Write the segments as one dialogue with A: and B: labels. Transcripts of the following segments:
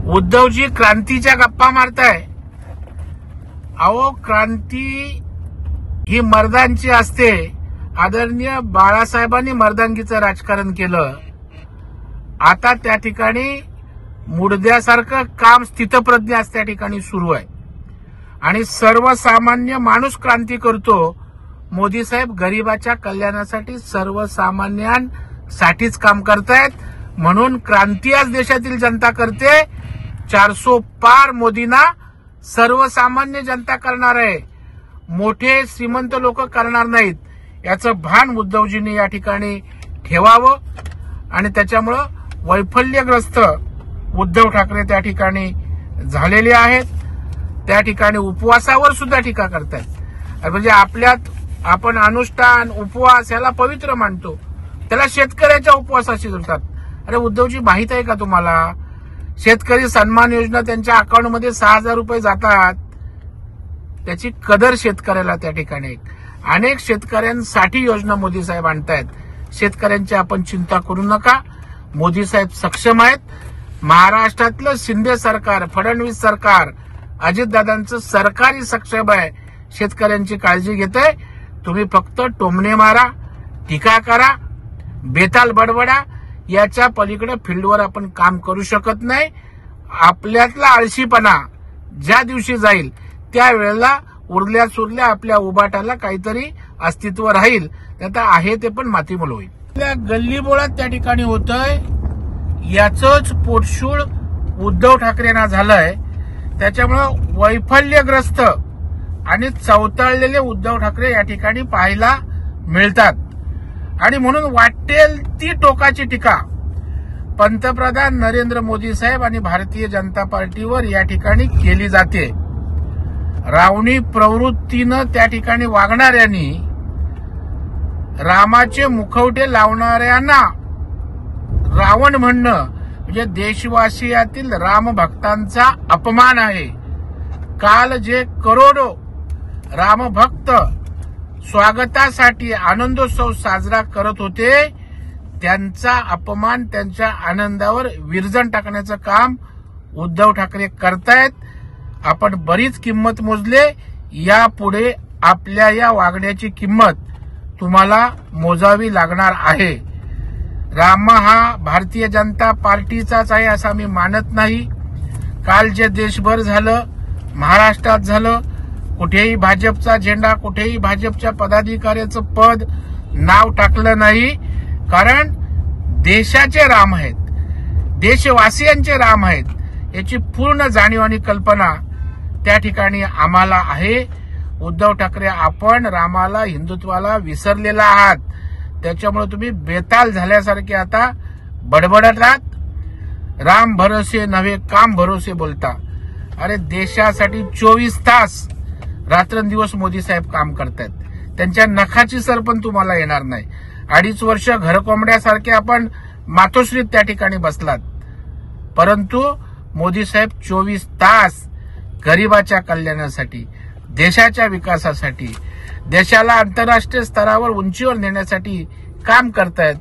A: उद्धवजी क्रांतीच्या गप्पा मारताय। अहो, क्रांती ही मर्दांची असते। आदरणीय बाळासाहेबांनी मर्दांगीचं राजकारण केलं। आता त्या ठिकाणी मुडद्यासारखं काम स्थितप्रज्ञ त्या ठिकाणी सुरू आहे आणि सर्वसामान्य माणूस क्रांती करतो। मोदी साहेब गरिबाच्या कल्याणासाठी सर्वसामान्यांसाठीच काम करतायत, म्हणून क्रांती आज देशातील जनता करते। 400 पार मोदींना सर्वसामान्य जनता करणार आहे, मोठे श्रीमंत लोक करणार नाहीत। याचं भान उद्धवजींनी या ठिकाणी ठेवावं आणि त्याच्यामुळं वैफल्यग्रस्त उद्धव ठाकरे त्या ठिकाणी झालेले आहेत। त्या ठिकाणी उपवासावर सुद्धा टीका करतायत। म्हणजे आपल्यात आपण अनुष्ठान उपवास याला पवित्र मानतो, त्याला शेतकऱ्याच्या उपवासाशी जोडतात। अरे उद्धवजी, माहित आहे का तुम्हाला, शेतकरी सन्मान योजना त्यांच्या अकाउंटमध्ये 6,000 रुपये जातात। त्याची कदर शेतकऱ्याला त्या ठिकाणी अनेक शेतकऱ्यांसाठी योजना मोदी साहेब आणतायत। शेतकऱ्यांची आपण चिंता करू नका, मोदी साहेब सक्षम आहेत। महाराष्ट्रातलं शिंदे सरकार, फडणवीस सरकार, अजितदादांचं सरकारही सक्षम आहे, शेतकऱ्यांची काळजी घेतंय। तुम्ही फक्त टोमणे मारा, टीका करा, बेताल बडबडा, याच्या पलीकडे फील्डवर आपण काम करू शकत नाही। आपल्यातला आळशीपणा ज्या दिवशी जाईल त्यावेळेला उरल्या सुरल्या आपल्या उभाटाला काहीतरी अस्तित्व राहील, आता आहे ते पण मातीमोल होईल। आपल्या गल्लीबोळात त्या ठिकाणी होतंय, याचंच पोटशूळ उद्धव ठाकरेंना झालंय। त्याच्यामुळं वैफल्यग्रस्त आणि चवताळलेले उद्धव ठाकरे या ठिकाणी पाहायला मिळतात आणि म्हणून वाटेल ती टोकाची टीका पंतप्रधान नरेंद्र मोदी साहेब आणि भारतीय जनता पार्टीवर या ठिकाणी केली जाते। रावणी प्रवृत्तीनं त्या ठिकाणी वागणाऱ्यांनी, रामाचे मुखवटे लावणाऱ्यांना रावण म्हणणं म्हणजे देशवासियातील रामभक्तांचा अपमान आहे। काल जे करोडो रामभक्त स्वागतासाठी आनंदोत्सव साजरा करत होते, त्यांचा अपमान, त्यांच्या आनंदावर विरजण टाकण्याचं काम उद्धव ठाकरे करतायत। आपण बरीच किंमत मोजले, यापुढे आपल्या या वागण्याची किंमत तुम्हाला मोजावी लागणार आहे। राम हा भारतीय जनता पार्टीचाच आहे असं आम्ही मानत नाही। काल जे देशभर झालं, महाराष्ट्रात झालं, कुठेही भाजपचा झेंडा, कुठेही भाजपच्या पदाधिकाऱ्याचं पद नाव टाकलं नाही, कारण देशाचे राम आहेत, देशवासियांचे राम आहेत, याची पूर्ण जाणीव आणि कल्पना त्या ठिकाणी आम्हाला आहे। उद्धव ठाकरे, आपण रामाला, हिंदुत्वाला विसरलेला आहात, त्याच्यामुळे तुम्ही बेताल झाल्यासारखे आता बडबडतात। राम भरोसे नव्हे काम भरोसे बोलता। अरे देशासाठी 24 तास रात्रंदिवस मोदी साहेब काम करतायत, त्यांच्या नखाची सर पण तुम्हाला येणार नाही। 2.5 वर्ष घरकोंबड्यासारखे आपण मातोश्रीत त्या ठिकाणी बसलात, परंतु मोदी साहेब 24 तास गरिबाच्या कल्याणासाठी, देशाच्या विकासासाठी, देशाला आंतरराष्ट्रीय स्तरावर उंचीवर नेण्यासाठी काम करतायत।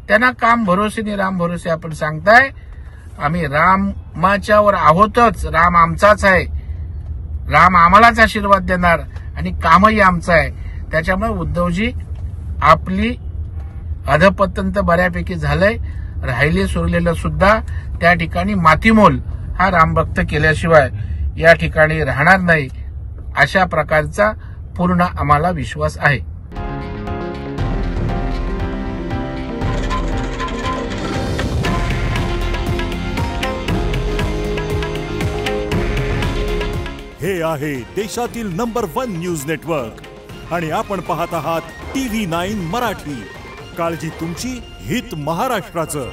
A: त्यांना काम भरोसे राम भरोसे आपण सांगताय। आम्ही रामाच्यावर आहोतच, राम आमचाच आहे, राम आम्हालाच आशीर्वाद देणार आणि कामही आमचं आहे। त्याच्यामुळे उद्धवजी, आपली अधपतन तर बऱ्यापैकी झालंय, राहिले सुरलेलं सुद्धा त्या ठिकाणी मातीमोल हा रामभक्त केल्याशिवाय या ठिकाणी राहणार नाही, अशा प्रकारचा पूर्ण आम्हाला विश्वास आहे।
B: हे आहे देशातील नंबर 1 न्यूज नेटवर्क आणि आपण पाहत आहात TV9 मराठी। काळजी तुमची, हित महाराष्ट्राचं।